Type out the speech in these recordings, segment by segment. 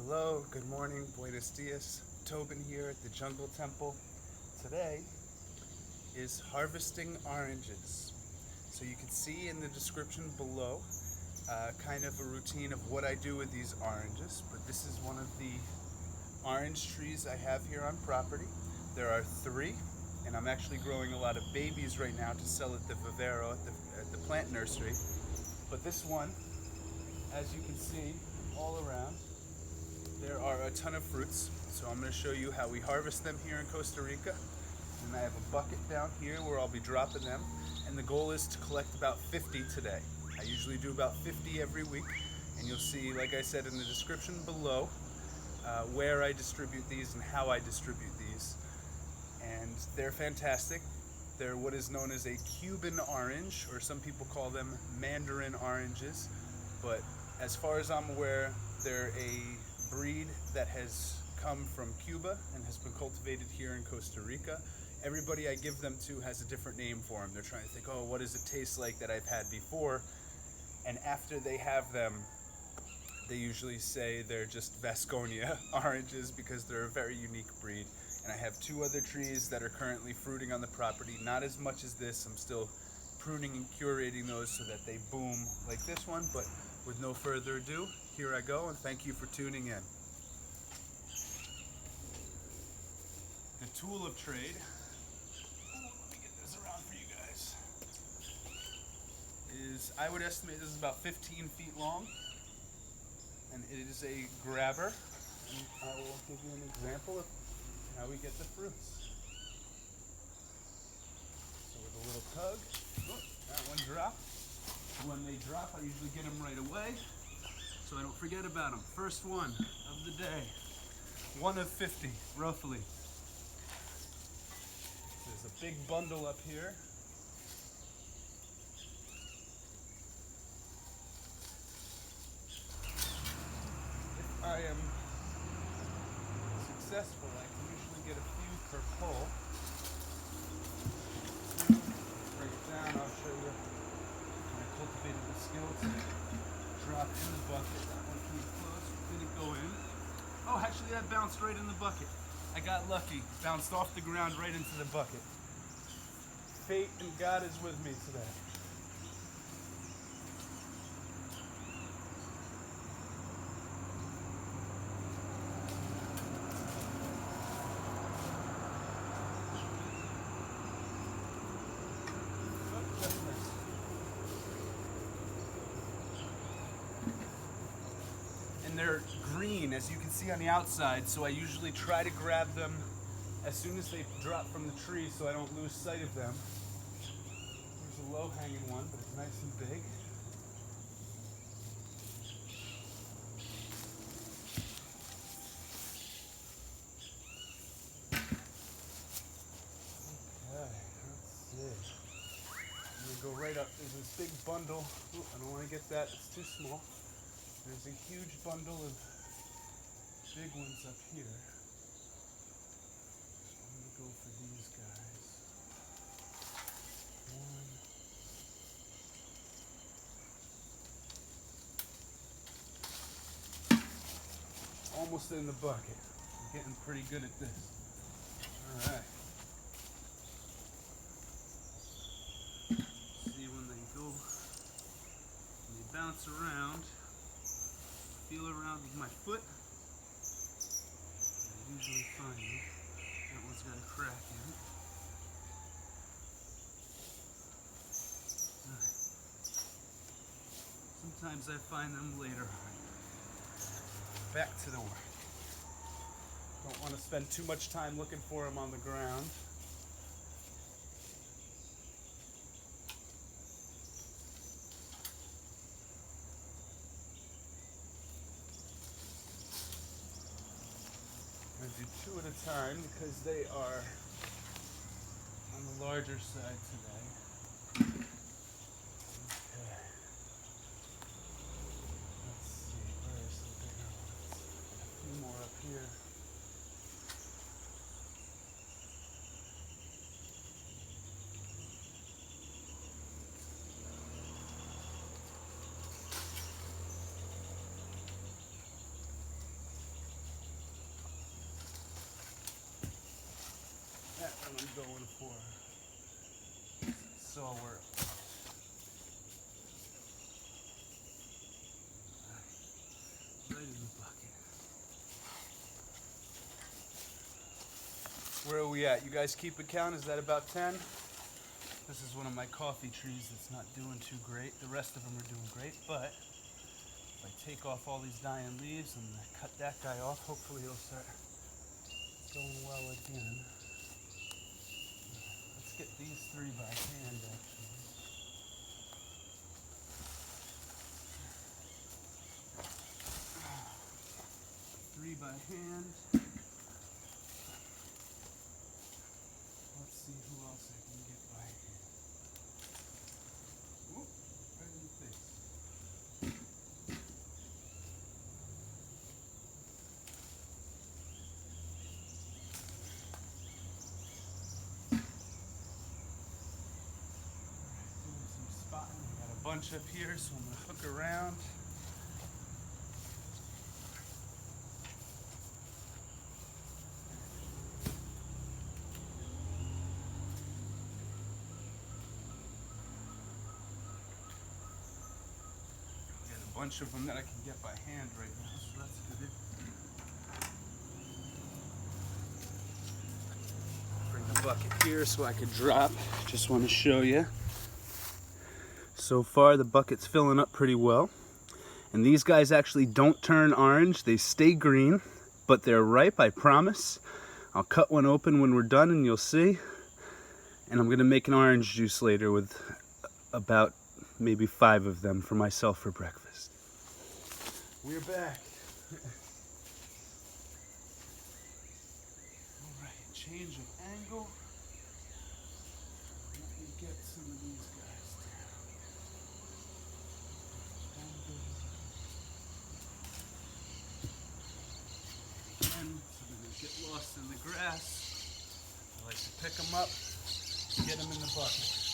Hello, good morning, buenos dias. Tobin here at the Jungle Temple. Today is harvesting oranges. So you can see in the description below kind of a routine of what I do with these oranges, but this is one of the orange trees I have here on property. There are 3, and I'm actually growing a lot of babies right now to sell at the vivero, at the plant nursery. But this one, as you can see all around, there are a ton of fruits. So I'm going to show you how we harvest them here in Costa Rica. And I have a bucket down here where I'll be dropping them. And the goal is to collect about 50 today. I usually do about 50 every week. And you'll see, like I said in the description below, where I distribute these and how I distribute these. And they're fantastic. They're what is known as a Cuban orange, or some people call them mandarin oranges. But as far as I'm aware, they're a breed that has come from Cuba and has been cultivated here in Costa Rica. Everybody I give them to has a different name for them. They're trying to think, oh, what does it taste like that I've had before? And after they have them, they usually say they're just Vasconia oranges because they're a very unique breed. And I have 2 other trees that are currently fruiting on the property. Not as much as this. I'm still pruning and curating those so that they boom like this one. But with no further ado, here I go, and thank you for tuning in. The tool of trade, let me get this around for you guys, is, I would estimate this is about 15 feet long, and it is a grabber. And I will give you an example of how we get the fruits. So with a little tug, that one dropped. When they drop, I usually get them right away, so I don't forget about them. First one of the day. 1 of 50, roughly. There's a big bundle up here. If I am successful, I can usually get a few per pull. Break it down, I'll show you. I cultivated the skills. Drop in the bucket. That one came close. Didn't go in. Oh, actually that bounced right in the bucket. I got lucky. Bounced off the ground right into the bucket. Fate and God is with me today. And they're green, as you can see on the outside, so I usually try to grab them as soon as they drop from the tree so I don't lose sight of them. There's a low-hanging one, but it's nice and big. Okay, let's see. I'm gonna go right up. There's this big bundle. Ooh, I don't want to get that, it's too small. There's a huge bundle of big ones up here. So I'm going to go for these guys. 1. Almost in the bucket. I'm getting pretty good at this. Alright. See when they go, when they bounce around, feel around with my foot. I usually find it. That one's got a crack in it. Right. Sometimes I find them later on. Back to the work. Don't want to spend too much time looking for them on the ground. I'm going to do 2 at a time because they are on the larger side today. Okay. Let's see, where is the bigger ones? A few more up here. what I'm going for. So we're right in the bucket. Where are we at? You guys keep a count? Is that about 10? This is one of my coffee trees that's not doing too great. The rest of them are doing great, but if I take off all these dying leaves and cut that guy off, hopefully he'll start going well again. Let's get these 3 by hand, actually. Three by hand. Let's see who else I can get by hand. Whoop, right in the face. Doing some spotting. We got a bunch up here, so I'm gonna hook around. Bunch of them that I can get by hand right now, so that's good. Bring the bucket here so I could drop. Just want to show you. So far the bucket's filling up pretty well. And these guys actually don't turn orange, they stay green, but they're ripe, I promise. I'll cut one open when we're done and you'll see. And I'm gonna make an orange juice later with about maybe 5 of them for myself for breakfast. We're back. All right, change of angle. Let me get some of these guys down. And so they're gonna get lost in the grass. I like to pick them up, get them in the bucket.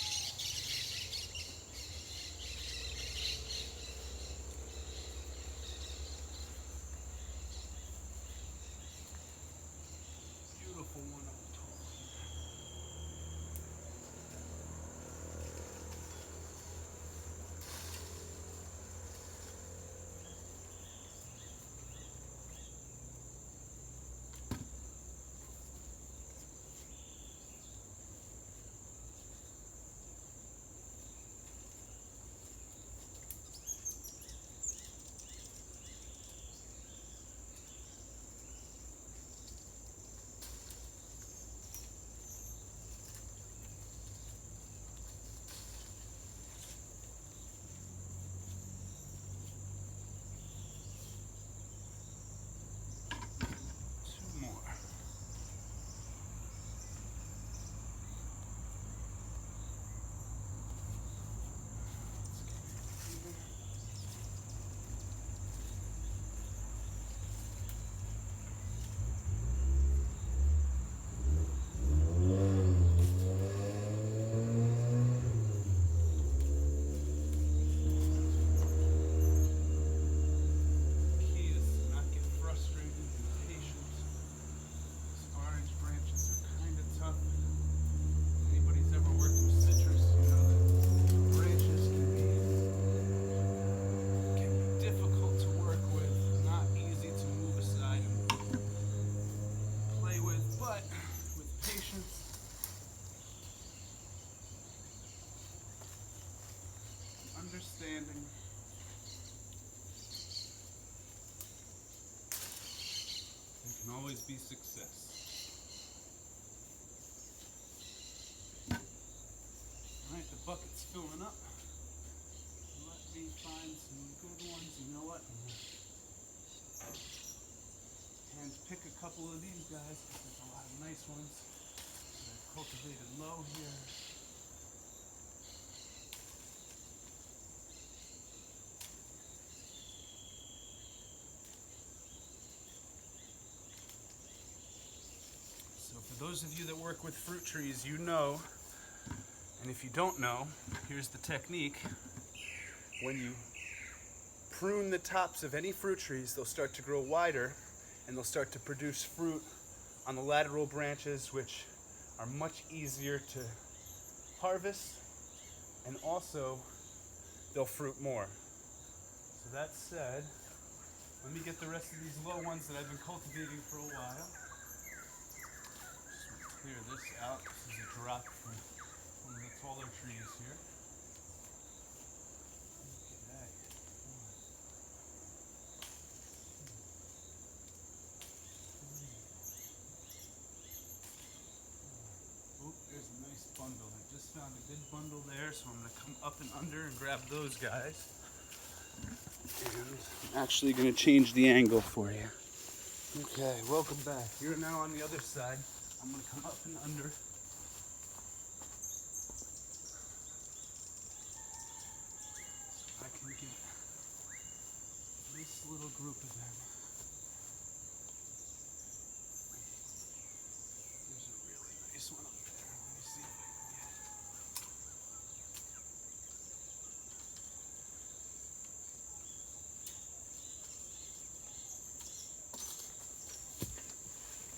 One up tall understanding. There can always be success. Alright, the bucket's filling up. Let me find some good ones. You know what? And pick a couple of these guys because there's a lot of nice ones that I've cultivated low here. For those of you that work with fruit trees, you know, and if you don't know, here's the technique. When you prune the tops of any fruit trees, they'll start to grow wider and they'll start to produce fruit on the lateral branches, which are much easier to harvest, and also they'll fruit more. So that said, let me get the rest of these low ones that I've been cultivating for a while. Just want to clear this out. This is a drop from one of the taller trees here. Okay. Oh, there's a nice bundle. I just found a good bundle there, so I'm going to come up and under and grab those guys. And I'm actually going to change the angle for you. Okay, welcome back. You're now on the other side. I'm going to come up and under. So I can get this little group of them. There's a really nice one up there. Let me see if I can get it.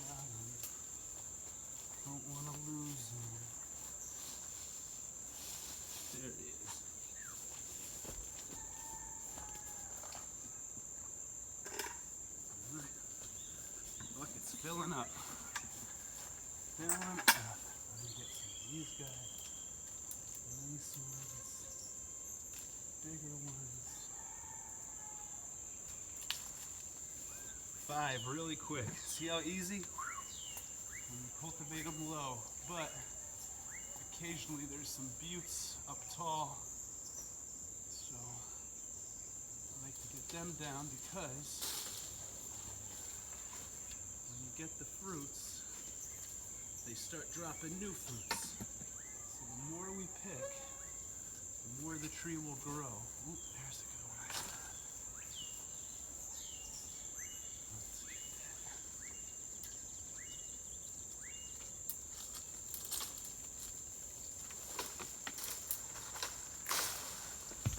Got him. Don't want to lose him. There he is. All right. Bucket's filling up. Filling up. Let me get some of these guys. Nice ones. Bigger ones. 5 really quick. See how easy? When you cultivate them low. But occasionally there's some buttes up tall. So I like to get them down because when you get the fruits, they start dropping new fruits. So the more we pick, the more the tree will grow. Ooh, there's a good one.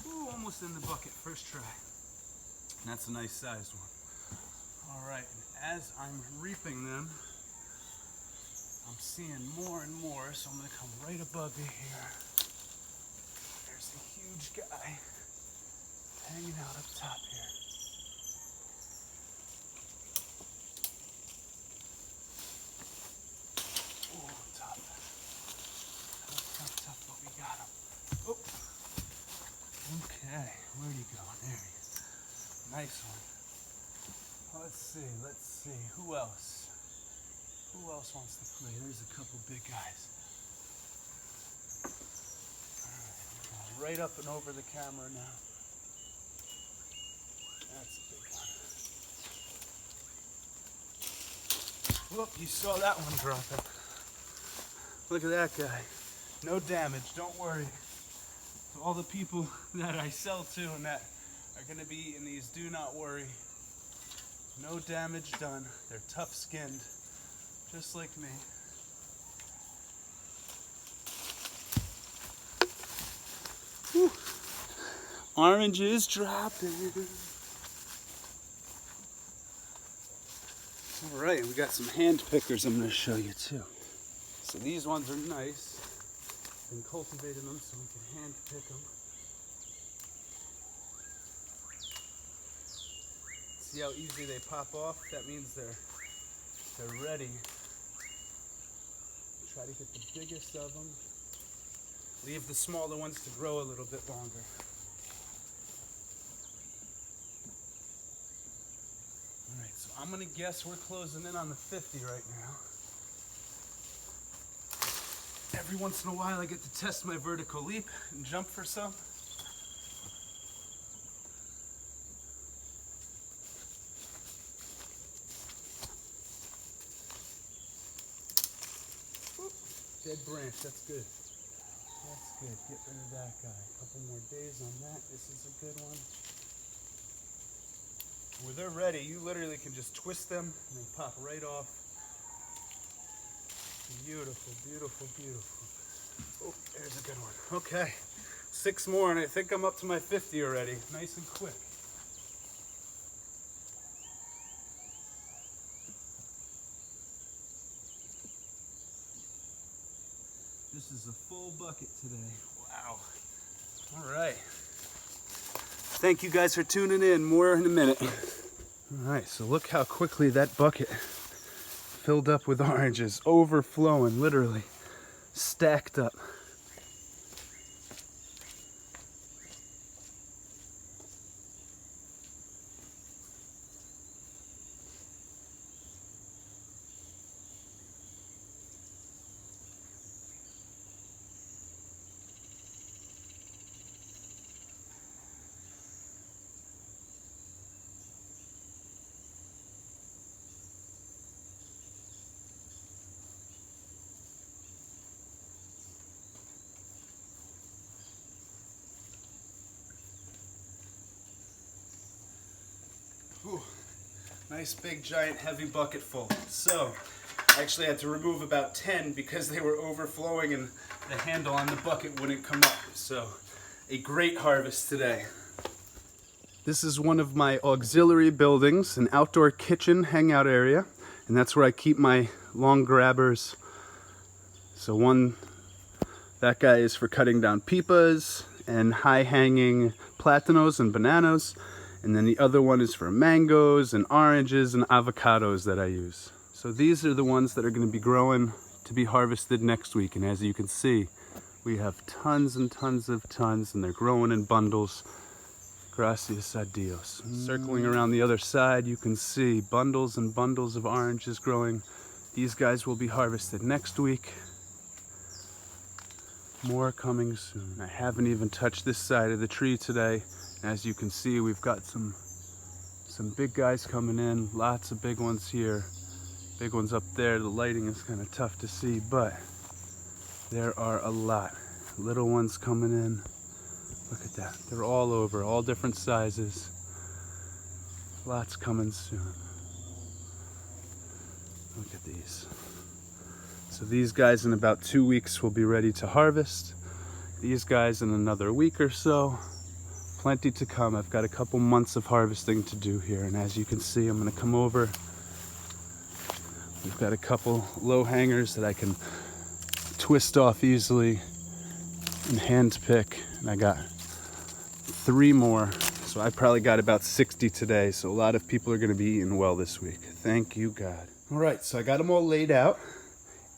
Ooh, almost in the bucket, first try. And that's a nice sized one. All right, and as I'm reaping them, I'm seeing more and more, so I'm gonna come right above you here. There's a huge guy hanging out up top here. Oh, tough. Tough, but we got him. Oh. Okay, where'd he go? There he is. Nice one. Let's see. Who else? Who else wants to play? There's a couple big guys. All right, right up and over the camera now. That's a big one. Whoop, you saw that one dropping. Look at that guy. No damage, don't worry. To all the people that I sell to and that are going to be eating these, do not worry. No damage done. They're tough skinned, just like me. Whew. Oranges dropping. All right, we got some hand pickers I'm going to show you too. So these ones are nice. Been cultivating them so we can hand pick them. See how easy they pop off? That means they're ready. Try to get the biggest of them. Leave the smaller ones to grow a little bit longer. All right, so I'm gonna guess we're closing in on the 50 right now. Every once in a while I get to test my vertical leap and jump for some. Dead branch, that's good. That's good. Get rid of that guy. A couple more days on that. This is a good one. When they're ready, you literally can just twist them and they pop right off. Beautiful, beautiful, beautiful. Oh, there's a good one. Okay, 6 more and I think I'm up to my 50 already. Nice and quick. This is a full bucket today. Wow. All right. Thank you guys for tuning in. More in a minute. All right, so look how quickly that bucket filled up with oranges, overflowing, literally stacked up. Whew. Nice big giant heavy bucket full. So I actually had to remove about 10 because they were overflowing and the handle on the bucket wouldn't come up. So a great harvest today. This is one of my auxiliary buildings, an outdoor kitchen hangout area, and that's where I keep my long grabbers. So that guy is for cutting down pipas and high hanging platanos and bananas. And then the other one is for mangoes and oranges and avocados that I use. So these are the ones that are going to be growing to be harvested next week. And as you can see, we have tons and tons of tons, and they're growing in bundles. Gracias a Dios. Circling around the other side, you can see bundles and bundles of oranges growing. These guys will be harvested next week. More coming soon. I haven't even touched this side of the tree today. As you can see, we've got some big guys coming in, lots of big ones here, big ones up there. The lighting is kind of tough to see, but there are a lot. Little ones coming in. Look at that. They're all over, all different sizes. Lots coming soon. Look at these. So these guys in about 2 weeks will be ready to harvest. These guys in another week or so. Plenty to come. I've got a couple months of harvesting to do here, and as you can see, I'm going to come over. We've got a couple low hangers that I can twist off easily and hand pick, and I got 3 more, so I probably got about 60 today. So a lot of people are going to be eating well this week. Thank you, God. All right, so I got them all laid out,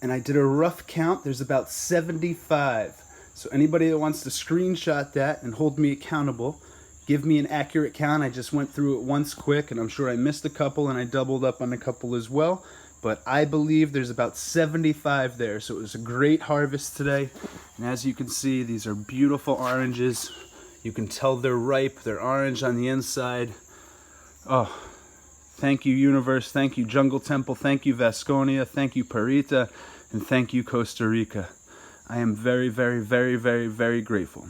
and I did a rough count. There's about 75. So anybody that wants to screenshot that and hold me accountable, give me an accurate count. I just went through it once quick, and I'm sure I missed a couple, and I doubled up on a couple as well. But I believe there's about 75 there. So it was a great harvest today. And as you can see, these are beautiful oranges. You can tell they're ripe. They're orange on the inside. Oh, thank you, universe. Thank you, Jungle Temple. Thank you, Vasconia. Thank you, Parrita. And thank you, Costa Rica. I am very, very, very, very, very grateful.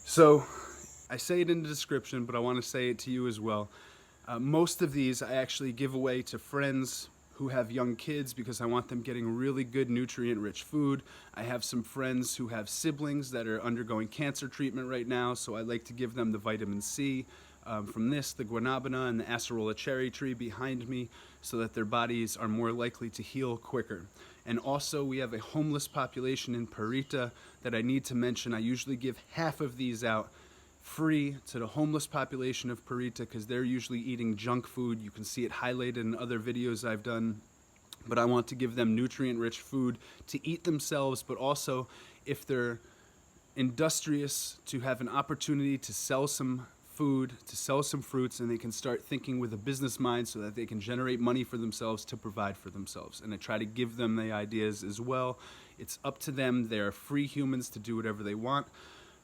So I say it in the description, but I want to say it to you as well. Most of these I actually give away to friends who have young kids because I want them getting really good nutrient-rich food. I have some friends who have siblings that are undergoing cancer treatment right now, so I like to give them the vitamin C from this, the guanabana and the acerola cherry tree behind me, so that their bodies are more likely to heal quicker. And also we have a homeless population in Parrita that I need to mention. I usually give half of these out free to the homeless population of Parrita because they're usually eating junk food. You can see it highlighted in other videos I've done. But I want to give them nutrient-rich food to eat themselves, but also if they're industrious, to have an opportunity to sell some food, to sell some fruits, and they can start thinking with a business mind so that they can generate money for themselves to provide for themselves. And I try to give them the ideas as well. It's up to them. They are free humans to do whatever they want.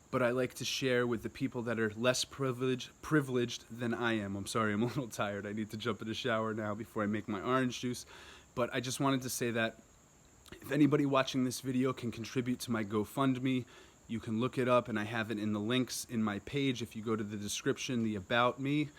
But I like to share with the people that are less privileged than I am. I'm sorry, I'm a little tired. I need to jump in the shower now before I make my orange juice. But I just wanted to say that if anybody watching this video can contribute to my GoFundMe, you can look it up, and I have it in the links in my page. If you go to the description, the About Me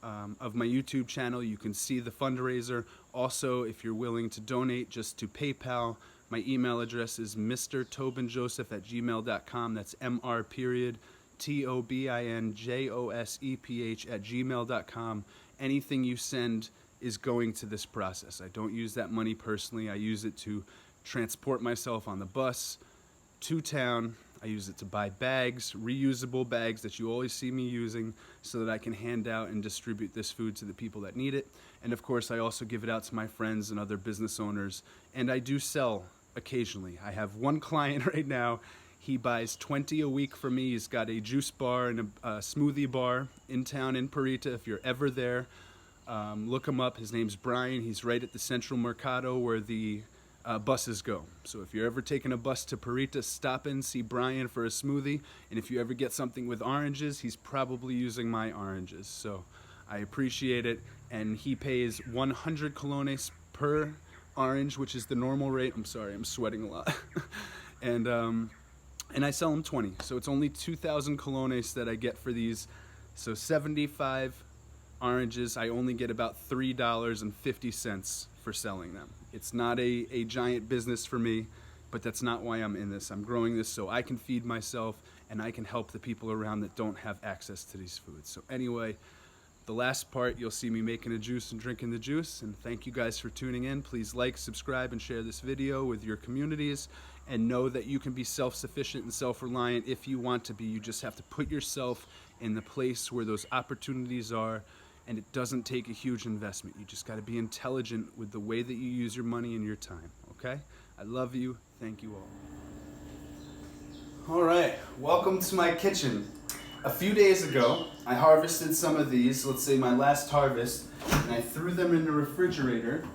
of my YouTube channel, you can see the fundraiser. Also, if you're willing to donate just to PayPal, my email address is mrtobinjoseph@gmail.com. That's mr.tobinjoseph@gmail.com. Anything you send is going to this process. I don't use that money personally. I use it to transport myself on the bus to town. I use it to buy bags, reusable bags that you always see me using, so that I can hand out and distribute this food to the people that need it. And of course, I also give it out to my friends and other business owners. And I do sell occasionally. I have one client right now. He buys 20 a week for me. He's got a juice bar and a smoothie bar in town in Parrita. If you're ever there, look him up. His name's Brian. He's right at the Central Mercado where the buses go. So if you're ever taking a bus to Parrita, stop in, see Brian for a smoothie. And if you ever get something with oranges, he's probably using my oranges. So I appreciate it. And he pays 100 colones per orange, which is the normal rate. I'm sorry, I'm sweating a lot. And I sell them 20. So it's only 2,000 colones that I get for these. So 75 oranges, I only get about $3.50 for selling them. It's not a giant business for me, but that's not why I'm in this. I'm growing this so I can feed myself and I can help the people around that don't have access to these foods. So anyway, the last part, you'll see me making a juice and drinking the juice. And thank you guys for tuning in. Please like, subscribe, and share this video with your communities. And know that you can be self-sufficient and self-reliant if you want to be. You just have to put yourself in the place where those opportunities are. And it doesn't take a huge investment. You just got to be intelligent with the way that you use your money and your time, okay? I love you. Thank you all. All right, welcome to my kitchen. A few days ago, I harvested some of these, let's say my last harvest, and I threw them in the refrigerator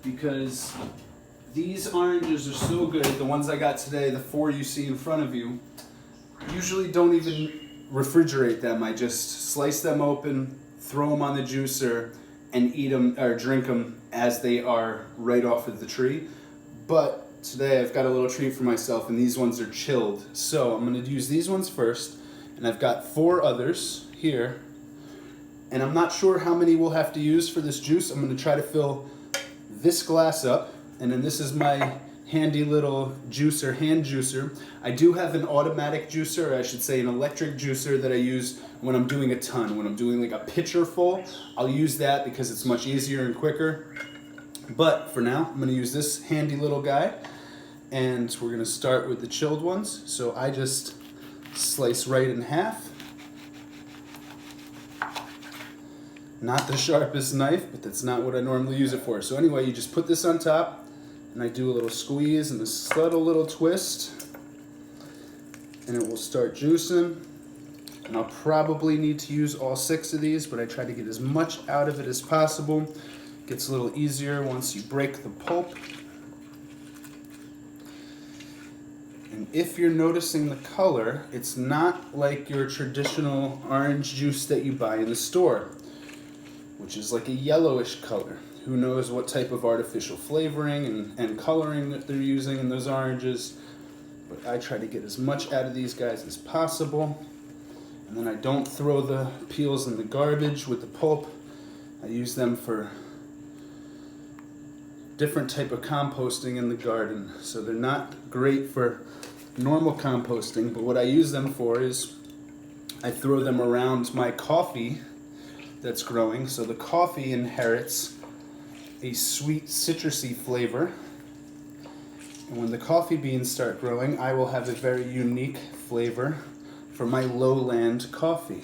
because these oranges are so good. The ones I got today, the 4 you see in front of you, usually don't even refrigerate them. I just slice them open, throw them on the juicer, and eat them or drink them as they are right off of the tree. But today I've got a little treat for myself, and these ones are chilled. So I'm going to use these ones first, and I've got 4 others here. And I'm not sure how many we'll have to use for this juice. I'm going to try to fill this glass up, and then this is my handy little juicer, hand juicer. I do have an automatic juicer, or I should say an electric juicer that I use when I'm doing a ton. When I'm doing like a pitcher full, I'll use that because it's much easier and quicker. But for now, I'm going to use this handy little guy, and we're going to start with the chilled ones. So I just slice right in half. Not the sharpest knife, but that's not what I normally use it for. So anyway, you just put this on top, and I do a little squeeze and a subtle little twist, and it will start juicing. And I'll probably need to use all 6 of these, but I try to get as much out of it as possible. It gets a little easier once you break the pulp. And if you're noticing the color, it's not like your traditional orange juice that you buy in the store, which is like a yellowish color. Who knows what type of artificial flavoring and coloring that they're using in those oranges. But I try to get as much out of these guys as possible. And then I don't throw the peels in the garbage with the pulp. I use them for different type of composting in the garden. So they're not great for normal composting, but what I use them for is I throw them around my coffee that's growing. So the coffee inherits a sweet citrusy flavor. And when the coffee beans start growing, I will have a very unique flavor for my lowland coffee.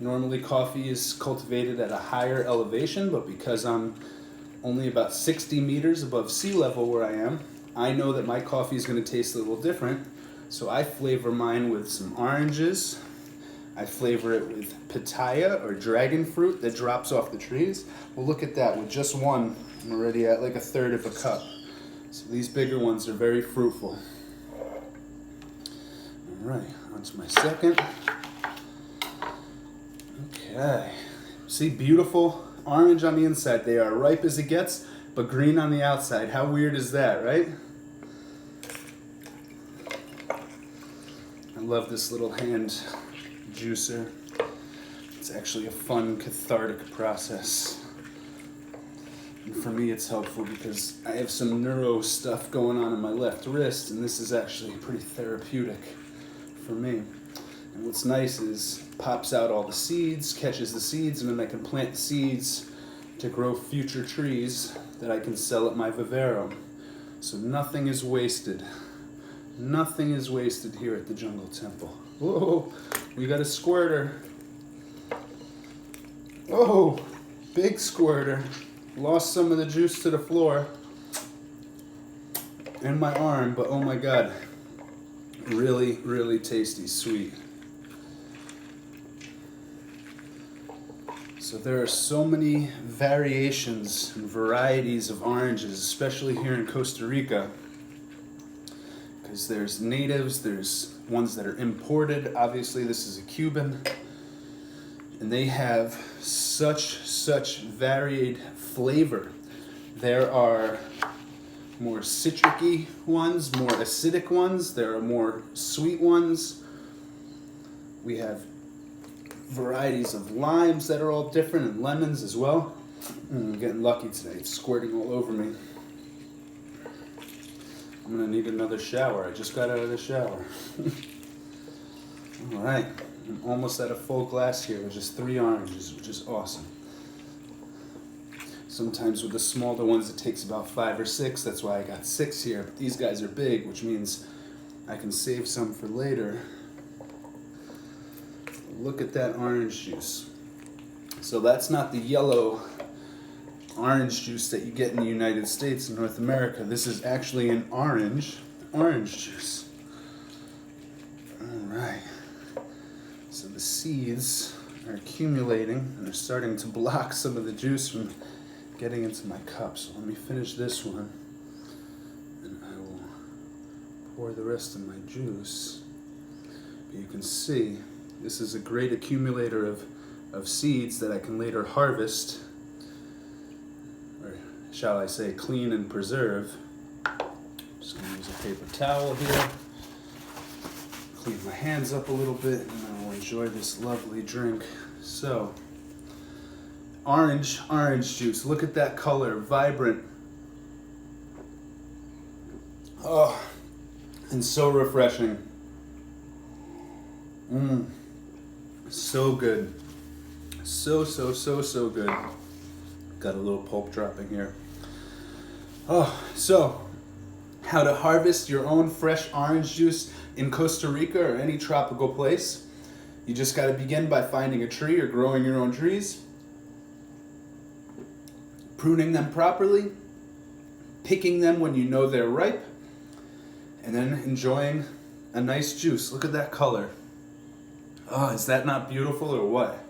Normally coffee is cultivated at a higher elevation, but because I'm only about 60 meters above sea level where I am, I know that my coffee is going to taste a little different. So I flavor mine with some oranges. I flavor it with pitaya or dragon fruit that drops off the trees. Well, look at that. With just one, I'm already at like 1/3 of a cup. So these bigger ones are very fruitful. All right, on to my second. Okay. See, beautiful orange on the inside. They are ripe as it gets, but green on the outside. How weird is that, right? I love this little hand juicer. It's actually a fun, cathartic process. And for me, it's helpful because I have some neuro stuff going on in my left wrist, and this is actually pretty therapeutic for me. And what's nice is it pops out all the seeds, catches the seeds, and then I can plant the seeds to grow future trees that I can sell at my vivero. So nothing is wasted. Nothing is wasted here at the Jungle Temple. Whoa, we got a squirter. Oh, big squirter. Lost some of the juice to the floor and my arm, but oh my God. Really, really tasty, sweet. So there are so many variations and varieties of oranges, especially here in Costa Rica, because there's natives, there's ones that are imported. Obviously, this is a Cuban, and they have such varied flavor. There are more citric-y ones, more acidic ones. There are more sweet ones. We have varieties of limes that are all different, and lemons as well. I'm getting lucky today. It's squirting all over me. I'm gonna need another shower. I just got out of the shower. All right, I'm almost at a full glass here with just 3 oranges, which is awesome. Sometimes with the smaller ones it takes about 5 or 6. That's why I got 6 here. But these guys are big, which means I can save some for later. Look at that orange juice. So that's not the yellow orange juice that you get in the United States and North America. This is actually an orange juice. All right. So the seeds are accumulating and they're starting to block some of the juice from getting into my cup. So let me finish this one and I will pour the rest of my juice. But you can see this is a great accumulator of seeds that I can later harvest, or shall I say clean and preserve. Just going to use a paper towel here, clean my hands up a little bit, and I will enjoy this lovely drink. So, orange juice. Look at that color, vibrant. Oh, and so refreshing. So good. So good. Got a little pulp dropping here. Oh, so how to harvest your own fresh orange juice in Costa Rica or any tropical place. You just got to begin by finding a tree or growing your own trees, pruning them properly, picking them when you know they're ripe, and then enjoying a nice juice. Look at that color. Oh, is that not beautiful or what?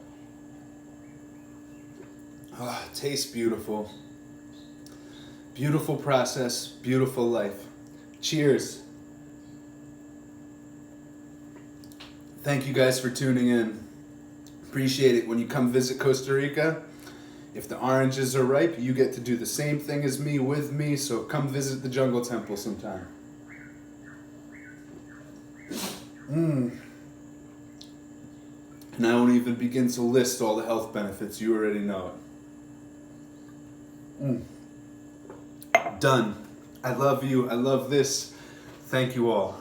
Oh, it tastes beautiful. Beautiful process, beautiful life. Cheers. Thank you guys for tuning in. Appreciate it. When you come visit Costa Rica, if the oranges are ripe, you get to do the same thing as me with me, so come visit the Jungle Temple sometime. And I won't even begin to list all the health benefits. You already know it. Done. I love you. I love this. Thank you all.